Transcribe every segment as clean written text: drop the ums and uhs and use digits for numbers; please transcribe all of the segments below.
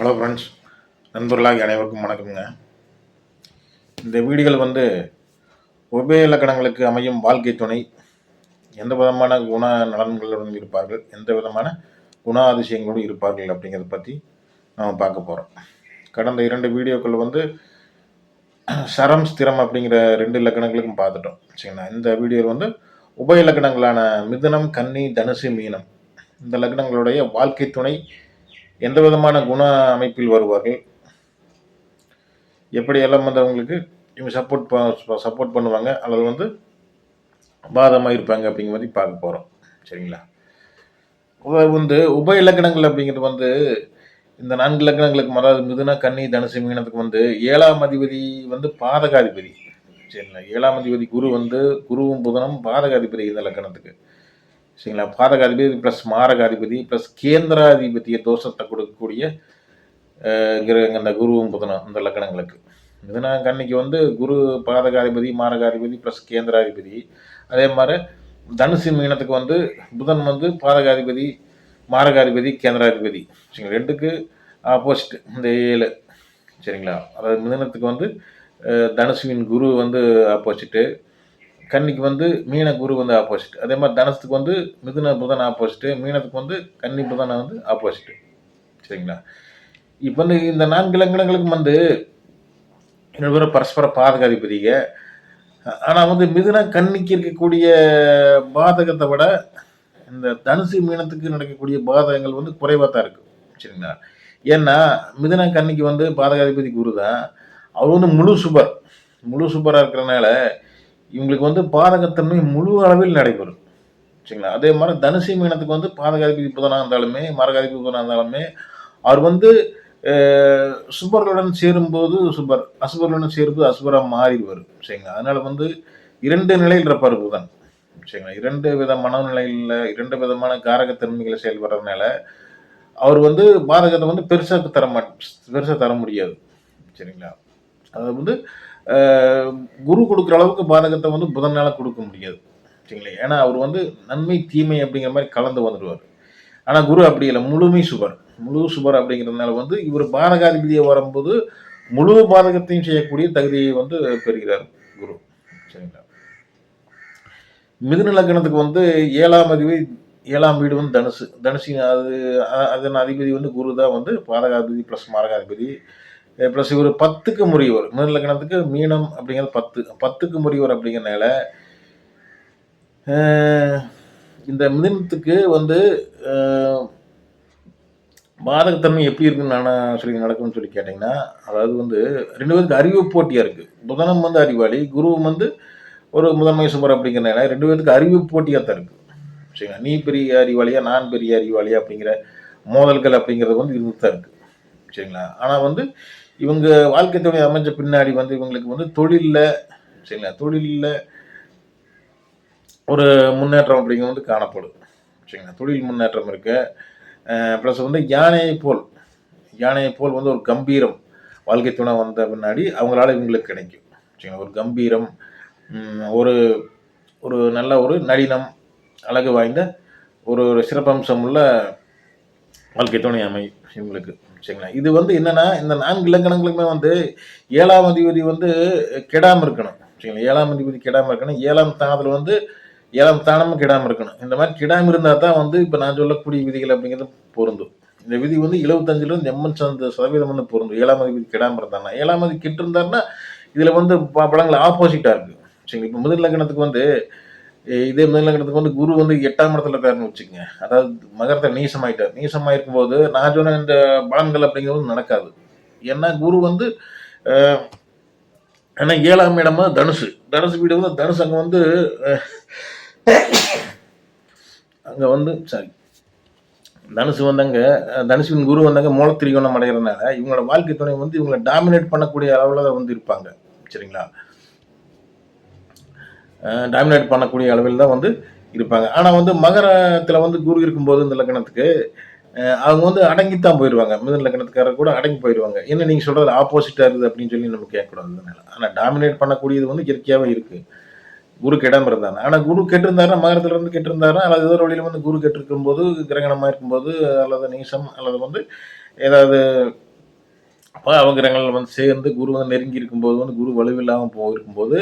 Hello friends, நண்பர்களாக அனைவருக்கும் வணக்கம்ங்க. இந்த வீடியோவில் உபய இலக்கணங்களுக்கு அமையும் வாழ்க்கை துணை எந்த விதமான குண நலன்களுடன் இருப்பார்கள், எந்த விதமான குணாதிசயங்களோடு இருப்பார்கள் அப்படிங்கிறத பற்றி நாம் பார்க்க போகிறோம். கடந்த 2 வீடியோக்கள் சரம் ஸ்திரம் அப்படிங்கிற 2 இலக்கணங்களுக்கும் பார்த்துட்டோம். சரிங்களா? இந்த வீடியோவில் உபய இலக்கணங்களான மிதுனம், கன்னி, தனுசு, மீனம் இந்த இலக்கணங்களுடைய வாழ்க்கை துணை எந்த விதமான குண அமைப்பில் வருவார்கள், எப்படி எல்லாம் அவங்களுக்கு இவங்க சப்போர்ட் பண்ணுவாங்க அல்லது பாதமாக இருப்பாங்க அப்படிங்கிற மாதிரி பார்க்க போகிறோம். சரிங்களா? உப இலக்கணங்கள் அப்படிங்கிறது இந்த 4 இலக்கணங்களுக்கு, அதாவது மிதுன, கன்னி, தனுசு, மீனத்துக்கு 7ஆம் அதிபதி பாதகாதிபதி. சரிங்களா? 7ஆம் அதிபதி குரு குருவும் புதனும் பாதகாதிபதி இந்த இலக்கணத்துக்கு. சரிங்களா? பாதகாதிபதி ப்ளஸ் மாரகாதிபதி ப்ளஸ் கேந்திராதிபதிய தோஷத்தை கொடுக்கக்கூடிய அந்த குருவும் புதனும் இந்த லக்கணங்களுக்கு. மிதுன கன்னிக்கு குரு பாதகாதிபதி, மாரகாதிபதி ப்ளஸ் கேந்திராதிபதி. அதே மாதிரி தனுசு மீனத்துக்கு புதன் பாதகாதிபதி, மாரகாதிபதி, கேந்திராதிபதி. சரிங்களா? 2க்கு ஆப்போசிட் இந்த 7. சரிங்களா? அதாவது மிதுனத்துக்கு தனுசுவின் குரு ஆப்போசிட்டு, கன்னிக்கு மீன குரு ஆப்போசிட். அதே மாதிரி தனுசுக்கு மிதுன புதன் ஆப்போசிட்டு, மீனத்துக்கு கன்னி புதன் ஆப்போசிட்டு. சரிங்களா? இப்போ இந்த 4 இலக்கணங்களுக்கு 2 பேரும் பரஸ்பர பாதகாதிபதிங்க. ஆனால் மிதுன கன்னிக்கு இருக்கக்கூடிய பாதகத்தை விட இந்த தனுசு மீனத்துக்கு நடக்கக்கூடிய பாதகங்கள் குறைவாக தான் இருக்கு. சரிங்களா? ஏன்னா மிதுன கன்னிக்கு பாதகாதிபதி குரு தான். அவர் முழு சுபராக இருக்கிறனால இவங்களுக்கு பாதகத்தன்மை முழு அளவில் நடைபெறும். சரிங்களா? அதே மாதிரி தனுசு மீனத்துக்கு பாதகாதிபதி புதனாக இருந்தாலுமே, மரகாதிபதி புதனாக இருந்தாலுமே அவர் சுபர்களுடன் சேரும்போது சுபர், அசுபர்களுடன் சேரும்போது அசுபராக மாறிடுவார். சரிங்களா? அதனால 2 நிலையில் இருப்பார் புதன். சரிங்களா? 2 வித மனநிலையில் 2 விதமான காரகத்தன்மைகளை செயல்படுறதுனால அவர் பாதகத்தை பெருசாக தர முடியாது. சரிங்களா? அதாவது குரு கொடுக்குற அளவுக்கு பாதகத்தை புதனால கொடுக்க முடியாது. சரிங்களா? ஏன்னா அவர் நன்மை தீமை அப்படிங்கிற மாதிரி கலந்து வந்துடுவார். ஆனால் குரு அப்படி இல்லை, முழு சுபர் அப்படிங்கிறதுனால இவர் பாதகாதிபதியை வரும்போது முழு பாதகத்தையும் செய்யக்கூடிய தகுதியை பெறுகிறார் குரு. சரிங்களா? மிதுன லக்னத்துக்கு 7ஆம் அதிபதி, 7ஆம் வீடு தனுசு அதன் அதிபதி குரு தான் பாதகாதிபதி ப்ளஸ் மாரகாதிபதி ப்ளஸ் இவர் 10க்கு முறியவர். மிதுன லக்னத்துக்கு மீனம் அப்படிங்கிறது 10க்கு முறியவர். அப்படிங்கிறனால இந்த மிதுனத்துக்கு பாதகத்தன்மை எப்படி இருக்குன்னு நடக்கும்னு சொல்லி கேட்டிங்கன்னா, அதாவது 2 பேருக்கு அறிவு போட்டியாக இருக்குது. புதனும் அறிவாளி, குருவும் ஒரு முதன்மை சுபர். அப்படிங்கிறனால 2 பேருக்கு அறிவு போட்டியாக தான் இருக்குது. சரிங்களா? நீ பெரிய அறிவாளியா, நான் பெரிய அறிவாளியா அப்படிங்கிற மோதல்கள் அப்படிங்கிறது இருந்துட்டு தான் இருக்குது. சரிங்களா? ஆனால் இவங்க வாழ்க்கை துணை அமைஞ்ச பின்னாடி இவங்களுக்கு தொழிலில், சரிங்களா, தொழிலில் ஒரு முன்னேற்றம் அப்படிங்கிறது காணப்படும். சரிங்களா? தொழில் முன்னேற்றம் இருக்கு. ப்ளஸ் யானையை போல் ஒரு கம்பீரம் வாழ்க்கை துணை வந்த பின்னாடி அவங்களால இவங்களுக்கு கிடைக்கும். சரிங்களா? ஒரு கம்பீரம், ஒரு ஒரு நல்ல ஒரு நளினம், அழகு வாய்ந்த ஒரு சிறப்பம்சம் உள்ள வாழ்க்கை துணை அமையும் இவங்களுக்கு. சரிங்களா? இது என்னன்னா இந்த 4 இலக்கணங்களுக்குமே 7ஆம் அதிபதி கெடாமல் இருக்கணும். சரிங்களா? 7ஆம் அதிபதி கெடாமல் இருக்கணும். 7ஆம் ஸ்தானத்தில் 7ஆம் ஸ்தானமும் கெடாமல் இருக்கணும். இந்த மாதிரி கெடாமல் இருந்தால் தான் இப்போ நான் சொல்லக்கூடிய விதிகள் அப்படிங்கிறது பொருந்தும். இந்த விதி 75லேருந்து 80% பொருந்தும். 7ஆம் அதிபதி கெடாமல் இருந்தாருன்னா. 7ஆம் அதிபதி கெட்டு இருந்தாருன்னா இதில் பலங்கள் ஆப்போசிட்டாக இருக்குது. சரிங்களா? இப்போ மிதுன லக்னத்துக்கு இதே மிதுன லக்னத்துக்கு குரு 8ஆம் இடத்துல இருக்காருன்னு வச்சுக்கோங்க. அதாவது மகரத்தை நீசமாயிருக்கும் போது நான் சொன்ன இந்த பலன்கள் அப்படிங்கிறது நடக்காது. ஏன்னா குரு ஏன்னா 7ஆம் இடமா தனுசு வீடு தனுசு அங்கே சாரி தனுசு தனுசுவின் குரு மூலத்திரிகோணம் அடைகிறதுனால இவங்களோட வாழ்க்கை துணை இவங்களை டாமினேட் பண்ணக்கூடிய அளவில் இருப்பாங்க. சரிங்களா? டாமினேட் பண்ணக்கூடிய அளவில் தான் இருப்பாங்க. ஆனால் மகரத்தில் குரு இருக்கும்போது இந்த லக்னத்துக்கு அவங்க அடங்கித்தான் போயிடுவாங்க. மிதுன லக்னத்துக்காரர் கூட அடங்கி போயிடுவாங்க. என்ன நீங்கள் சொல்கிறது ஆப்போசிட்டாக இருக்குது அப்படின்னு சொல்லி நம்ம கேட்கக்கூடாது. ஆனால் டாமினேட் பண்ணக்கூடியது இயற்கையாகவே இருக்குது. குரு கெடாமல் இருந்தாங்க. ஆனால் குரு கெட்டிருந்தாருன்னா, மகரத்திலிருந்து கெட்டிருந்தாருன்னா, அல்லது ஏதோ வழியில் குரு கெட்டிருக்கும் போது, கிரகணமாக இருக்கும்போது, அல்லது நீசம், அல்லது ஏதாவது அப்போ அவங்க கிரகங்கள் வந்து சேர்ந்து குரு வந்து நெருங்கி இருக்கும்போது வந்து குரு வலுவில்லாமல் போயிருக்கும்போது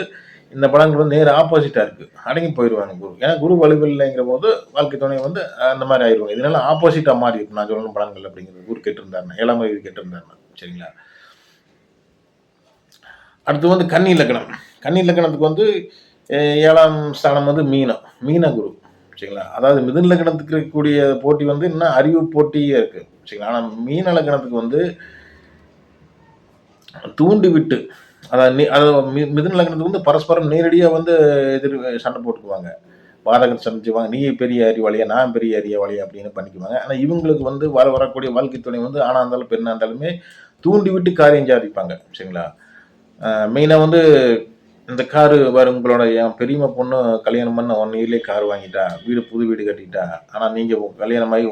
இந்த பலன்கள் வந்து நேர் ஆப்போசிட்டா இருக்கு. அடங்கி போயிருவாங்க குரு. ஏன்னா குரு வலுவில்லைங்கிற போது வாழ்க்கை துணை வந்து அந்த மாதிரி ஆயிருவாங்க. இதனால ஆப்போசிட்டா மாறி இருக்கும் நான் சொல்லணும் பலன்கள் அப்படிங்கிறது. குரு கெட்டிருந்தாருன்னா 7ஆம் அதிபதி கெட்டிருந்தாருன்னா சரிங்களா. அடுத்து வந்து கன்னி லக்னம். கன்னி லக்னத்துக்கு வந்து 7ஆம் ஸ்தானம் வந்து மீனம். மீன குரு சரிங்களா. அதாவது மிதுன லக்னத்துக்கு இருக்கக்கூடிய போட்டி வந்து இன்னும் அறிவு போட்டியே இருக்கு சரிங்களா. ஆனால் மீன லக்னத்துக்கு வந்து தூண்டி விட்டு அதாவது மிதுன லக்னத்துக்கு வந்து பரஸ்பரம் நேரடியாக வந்து எதிர் சண்டை போட்டுக்குவாங்க. பாதகம் சமைச்சுவாங்க. நீ பெரிய அறிவாளியா, நான் பெரிய அறிவாளியா அப்படின்னு பண்ணிக்குவாங்க. ஆனால் இவங்களுக்கு வந்து வரக்கூடிய வாழ்க்கை துணை வந்து ஆணா இருந்தாலும் பெண்ணா இருந்தாலுமே தூண்டி விட்டு காரியம் சாதிப்பாங்க சரிங்களா. மெயினாக வந்து இந்த காரு உங்களோட என் பெரியம்மா பொண்ணு கல்யாணம் பண்ண 1 இயர்லேயே கார் வாங்கிட்டா, புது வீடு கட்டிட்டா. ஆனால் நீங்கள் கல்யாணமாகி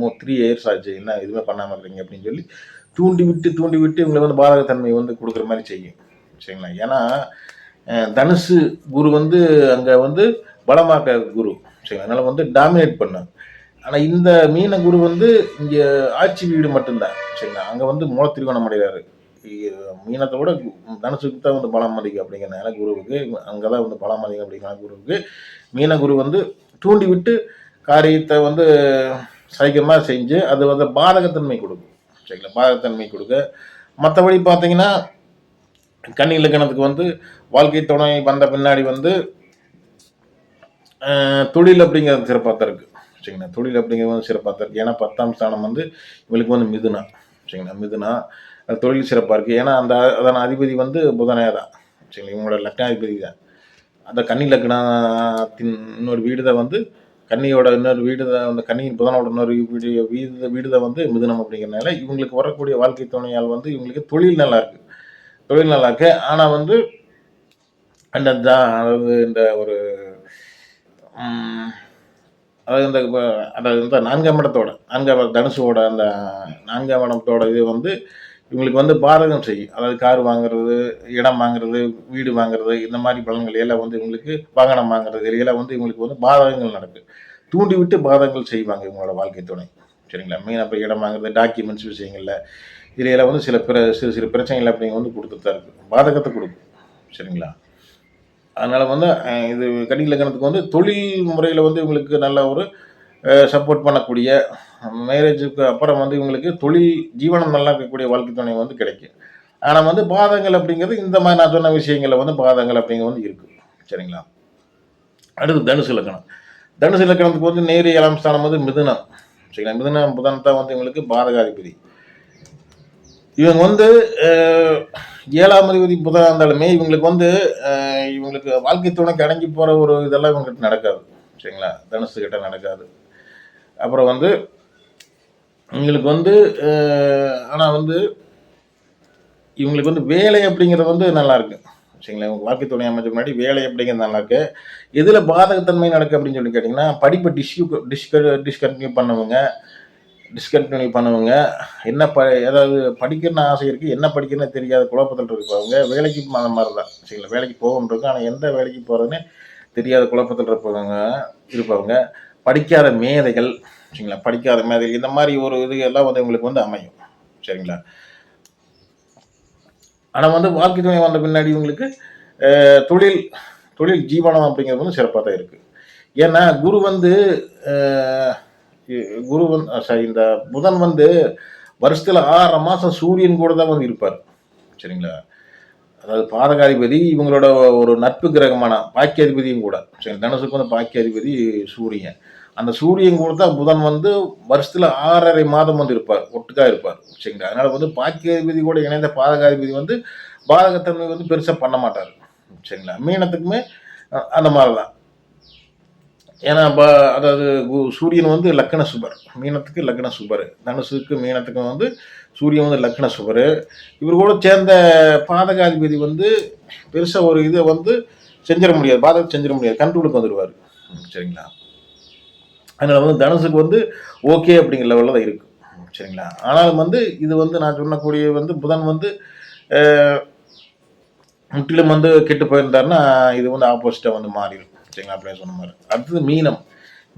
3 இயர்ஸ் ஆச்சு, என்ன எதுவுமே பண்ணாமல் இருக்கிறீங்க அப்படின்னு சொல்லி தூண்டி விட்டு இவங்களை வந்து பாதகத்தன்மை வந்து கொடுக்குற மாதிரி செய்யும் சரிங்களா. ஏன்னா தனுசு குரு வந்து அங்கே வந்து பலமாக்க குரு சரிங்களா. அதனால் வந்து டாமினேட் பண்ணாங்க. ஆனால் இந்த மீன குரு வந்து இங்கே ஆட்சி வீடு மட்டும்தான் சரிங்களா. அங்கே வந்து மூலத்திரிகோணம் அடைகிறாரு. மீனத்தை விட தனுசுக்கு தான் வந்து பலம் அதிகம் அப்படிங்கிறனால குருவுக்கு அங்கே தான் வந்து பலம் அதிகம் அப்படிங்கிற குருவுக்கு மீன குரு வந்து தூண்டி விட்டு காரியத்தை வந்து சைக்கிரமாக செஞ்சு அது வந்து பாதகத்தன்மை கொடுக்கும் சரிங்களா. பாதகத்தன்மை கொடுக்க மற்றபடி பார்த்தீங்கன்னா கன்னி இலக்கணத்துக்கு வந்து வாழ்க்கை துணை வந்த பின்னாடி வந்து தொழில் அப்படிங்கிறது சிறப்பாக தான் இருக்குது சரிங்களா. தொழில் அப்படிங்கிறது வந்து சிறப்பாக தான் இருக்குது. ஏன்னா 10ஆம் ஸ்தானம் வந்து இவங்களுக்கு வந்து மிதுனா சரிங்களா. மிதுனா தொழில் சிறப்பாக இருக்குது. ஏன்னா அதன் அதிபதி வந்து புதனே தான் சரிங்களா. இவங்களோட லக்னாதிபதி தான். அந்த கன்னி லக்னத்தின் இன்னொரு வீடு தான் வந்து கன்னியோட இன்னொரு வீடு தான் அந்த கன்னியின் புதனோட இன்னொரு வீடு தான் வந்து மிதுனம் அப்படிங்கிறனால இவங்களுக்கு வரக்கூடிய வாழ்க்கை துணையால் வந்து இவங்களுக்கு தொழில் நல்லா இருக்குது. தொழில் நல்லா இருக்கு. ஆனால் வந்து அதாவது இந்த ஒரு அதாவது இந்த 4ஆம் இடத்தோட தனுசோட அந்த 4ஆம் இடத்தோட இது வந்து இவங்களுக்கு வந்து பாதகம் செய்யும். அதாவது கார் வாங்குறது, இடம் வாங்குறது, வீடு வாங்குறது, இந்த மாதிரி பலன்கள் எல்லாம் வந்து இவங்களுக்கு வாகனம் வாங்குறது எல்லாம் வந்து இவங்களுக்கு வந்து பாதகங்கள் நடக்குது. தூண்டி விட்டு பாதகங்கள் செய்வாங்க இவங்களோட வாழ்க்கை துணை சரிங்களா. மெயின் அப்போ இடம் வாங்குறது, டாக்குமெண்ட்ஸ் விஷயங்கள்ல இதில் வந்து சிறு பிரச்சனைகள் அப்படிங்க வந்து கொடுத்துட்டு தான் இருக்குது. பாதகத்தை கொடுக்கும் சரிங்களா. அதனால் வந்து இது கன்னி லக்னத்துக்கு வந்து தொழில் முறையில் வந்து இவங்களுக்கு நல்ல ஒரு சப்போர்ட் பண்ணக்கூடிய மேரேஜுக்கு அப்புறம் வந்து இவங்களுக்கு தொழில் ஜீவனம் நல்லா இருக்கக்கூடிய வாழ்க்கை துணை வந்து கிடைக்கும். ஆனால் வந்து பாதங்கள் அப்படிங்கிறது இந்த மாதிரி நான் சொன்ன விஷயங்களில் வந்து பாதங்கள் அப்படிங்கிறது வந்து இருக்குது சரிங்களா. அடுத்து தனுசு லக்னம். தனுசு லக்னத்துக்கு வந்து நேரு 7ஆம் ஸ்தானம் வந்து மிதுனம் சரிங்களா. மிதுனம் புதன் தான் வந்து இவங்களுக்கு பாதகாதிபதி. இவங்க வந்து 7ஆம் அதிபதி புதனாக இருந்தாலுமே இவங்களுக்கு வந்து இவங்களுக்கு வாழ்க்கை துணைக்கு அடங்கி போகிற ஒரு இதெல்லாம் இவங்ககிட்ட நடக்காது சரிங்களா. தனுசு கிட்ட நடக்காது. அப்புறம் வந்து இவங்களுக்கு வந்து ஆனால் வந்து இவங்களுக்கு வந்து வேலை அப்படிங்கிறது வந்து நல்லாயிருக்கு சரிங்களா. இவங்க வாழ்க்கை துணை அமைச்ச முன்னாடி வேலை அப்படிங்கிறது நல்லாயிருக்கு. எதில் பாதகத்தன்மை நடக்கு அப்படின்னு சொல்லி கேட்டிங்கன்னா படிப்பை டிஸ்கண்டினியூ பண்ணுவங்க என்ன ஏதாவது படிக்கிறன்னு ஆசை இருக்குது, என்ன படிக்கிறன்னு தெரியாத குழப்பத்தில் இருப்பவங்க, வேலைக்கு அந்த மாதிரி தான் சரிங்களா. வேலைக்கு போகணுன்றது ஆனால் எந்த வேலைக்கு போகிறதுன்னு தெரியாத குழப்பத்தில் இருப்பவங்க படிக்காத மேதைகள் சரிங்களா. படிக்காத மேதைகள் இந்த மாதிரி ஒரு இது எல்லாம் வந்து இவங்களுக்கு வந்து அமையும் சரிங்களா. ஆனால் வந்து வாழ்க்கை துணை வந்த பின்னாடி இவங்களுக்கு தொழில் ஜீவனம் அப்படிங்கிறது வந்து சிறப்பாக தான் இருக்குது. ஏன்னா குரு வந்து இந்த புதன் வந்து வருஷத்தில் 6 மாதம் சூரியன் கூட தான் வந்து இருப்பார் சரிங்களா. அதாவது பாதகாதிபதி இவங்களோட ஒரு நட்பு கிரகமான பாக்கியாதிபதியும் கூட சரி. தனுசுக்கு வந்து பாக்கியாதிபதி சூரியன். அந்த சூரியன் கூட தான் புதன் வந்து வருஷத்தில் 6.5 மாதம் வந்து ஒட்டுக்கா இருப்பார் சரிங்களா. அதனால வந்து பாக்கியாதிபதி கூட இணைந்த பாதகாதிபதி வந்து பாதகத்தன்மை வந்து பெருசாக பண்ண மாட்டார் சரிங்களா. மீனத்துக்குமே அந்த மாதிரி தான். ஏன்னா அதாவது சூரியன் வந்து லக்ன சுபர், மீனத்துக்கு லக்ன சுபர், தனுசுக்கு மீனத்துக்கும் வந்து சூரியன் வந்து லக்ன சுபர். இவர் கூட சேர்ந்த பாதகாதிபதி வந்து பெருசாக ஒரு இதை வந்து செஞ்சிட முடியாது, பாதகம் செஞ்சிட முடியாது, கண்ட்ரோலுக்கு வந்துடுவார் சரிங்களா. அதனால் வந்து தனுசுக்கு வந்து ஓகே அப்படிங்கிற லெவலில் தான் இருக்குது சரிங்களா. ஆனாலும் வந்து இது வந்து நான் சொன்னக்கூடிய வந்து புதன் வந்து முற்றிலும் வந்து கெட்டு போயிருந்தாருன்னா இது வந்து ஆப்போசிட்டாக வந்து மாறிடும் சரிங்களா. அப்படியே சொன்ன மாதிரி. அடுத்தது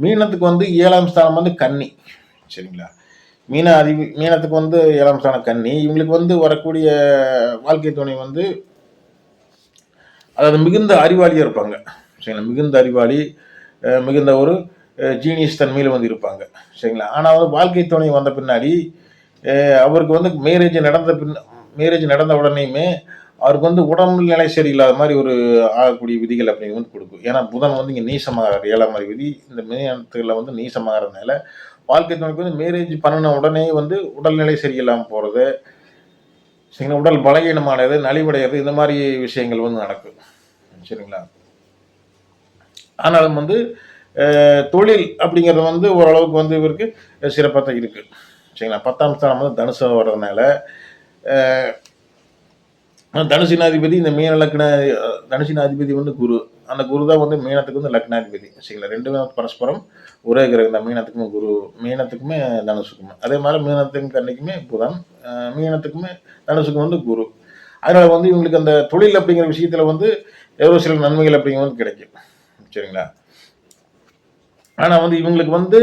மீனத்துக்கு வந்து 7ஆம் ஸ்தானம் வந்து கன்னி சரிங்களா. மீனத்துக்கு வந்து 7ஆம் ஸ்தானம் கன்னி. இவங்களுக்கு வந்து வரக்கூடிய வாழ்க்கை துணை வந்து அதாவது மிகுந்த அறிவாளியாக இருப்பாங்க. சரிங்களா, மிகுந்த அறிவாளி, மிகுந்த ஒரு ஜீனியஸ் தன்மையில் வந்து இருப்பாங்க. சரிங்களா, ஆனால் வந்து வாழ்க்கை துணை வந்த பின்னாடி அவருக்கு வந்து மேரேஜ் நடந்த உடனேயுமே அவருக்கு வந்து உடல்நிலை சரியில்லாத மாதிரி ஒரு ஆகக்கூடிய விதிகள் அப்படிங்கிறது வந்து கொடுக்கும். ஏன்னா புதன் வந்து இங்கே நீசமாகிறார், 7ஆம் அதிபதி இந்த மீனத்தில் வந்து நீசமாகறதுனால வாழ்க்கை துணைக்கு வந்து மேரேஜ் பண்ணின உடனே வந்து உடல்நிலை சரியில்லாமல் போகிறது, சரிங்களா, உடல் பலகீனமானது, நலிவடைகிறது, இந்த மாதிரி விஷயங்கள் வந்து நடக்கும். சரிங்களா, ஆனாலும் வந்து தொழில் அப்படிங்கிறது வந்து ஓரளவுக்கு வந்து இவருக்கு சிறப்பாக தான் இருக்குது. சரிங்களா, 10ஆம் ஸ்தானம் வந்து தனுசு வர்றதுனால தனுசினாதிபதி இந்த மீன லக்ன தனுசினாதிபதி வந்து குரு. அந்த குரு தான் வந்து மீனத்துக்கு வந்து லக்னாதிபதி. சரிங்களா, ரெண்டுமே பரஸ்பரம் ஒரே கிரகம் தான். மீனத்துக்குமே குரு, மீனத்துக்குமே தனுசுக்குமே. அதே மாதிரி மீனத்துக்கும் கன்னிக்குமே புதன், மீனத்துக்குமே தனுசுக்கும் வந்து குரு. அதனால வந்து இவங்களுக்கு அந்த தொழில் அப்படிங்கிற விஷயத்துல வந்து ஏதோ சில நன்மைகள் அப்படிங்கிற வந்து கிடைக்கும். சரிங்களா, ஆனால் வந்து இவங்களுக்கு வந்து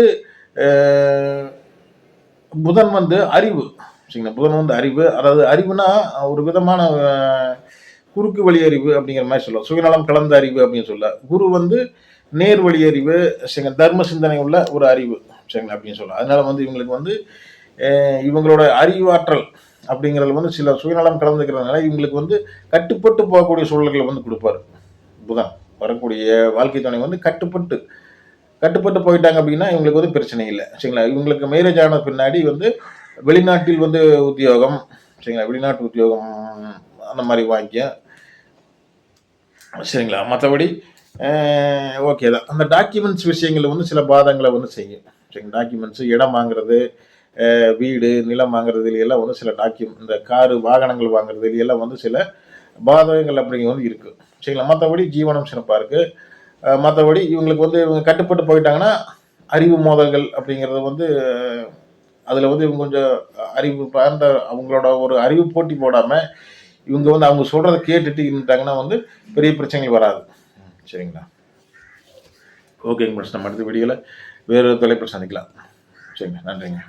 புதன் வந்து அறிவு. சரிங்களா, புதன் வந்து அறிவு, அதாவது அறிவுனா ஒரு விதமான குறுக்கு வழி அறிவு அப்படிங்கிற மாதிரி சொல்லலாம். சுயநலம் கலந்த அறிவு அப்படின்னு சொல்ல. குரு வந்து நேர் வழி அறிவு, தர்ம சிந்தனை உள்ள ஒரு அறிவு, சரிங்களா, அப்படின்னு சொல்லலாம். அதனால வந்து இவங்களுக்கு வந்து இவங்களோட அறிவாற்றல் அப்படிங்கிறது வந்து சில சுயநலம் கலந்துக்கிறதுனால இவங்களுக்கு வந்து கட்டுப்பட்டு போகக்கூடிய சூழல்களை வந்து கொடுப்பாரு புதன். வரக்கூடிய வாழ்க்கை துணை வந்து கட்டுப்பட்டு போயிட்டாங்க அப்படின்னா இவங்களுக்கு வந்து பிரச்சனை இல்லை. சரிங்களா, இவங்களுக்கு மேரேஜ் ஆன பின்னாடி வந்து வெளிநாட்டில் வந்து உத்தியோகம், சரிங்களா, வெளிநாட்டு உத்தியோகம் அந்த மாதிரி வாங்கிக்க. சரிங்களா, மற்றபடி ஓகே தான். அந்த டாக்குமெண்ட்ஸ் விஷயங்கள் வந்து சில பாதங்களை வந்து செய்யும். சரிங்க, டாக்குமெண்ட்ஸு, இடம் வாங்குறது, வீடு நிலம் வாங்குறது, எல்லாம் வந்து சில இந்த காரு வாகனங்கள் வாங்குறது எல்லாம் வந்து சில பாதகங்கள் அப்படிங்கிறது வந்து இருக்குது. சரிங்களா, மற்றபடி ஜீவனம் சிறப்பாக இருக்குது. மற்றபடி இவங்களுக்கு வந்து இவங்க கட்டுப்பட்டு போயிட்டாங்கன்னா அறிவு மோதல்கள் அப்படிங்கிறது வந்து அதில் வந்து இவங்க கொஞ்சம் அறிவு சார்ந்த அவங்களோட ஒரு அறிவு போட்டி போடாமல் இவங்க வந்து அவங்க சொல்கிறத கேட்டுட்டு இருந்துட்டாங்கன்னா வந்து பெரிய பிரச்சனைகள் வராது. சரிங்களா, ஓகேங்க ஃப்ரெண்ட்ஸ், நம்ம அடுத்த வீடியோவில் வேறு தலைப்பில் சந்திக்கலாம். சரிங்க, நன்றிங்க.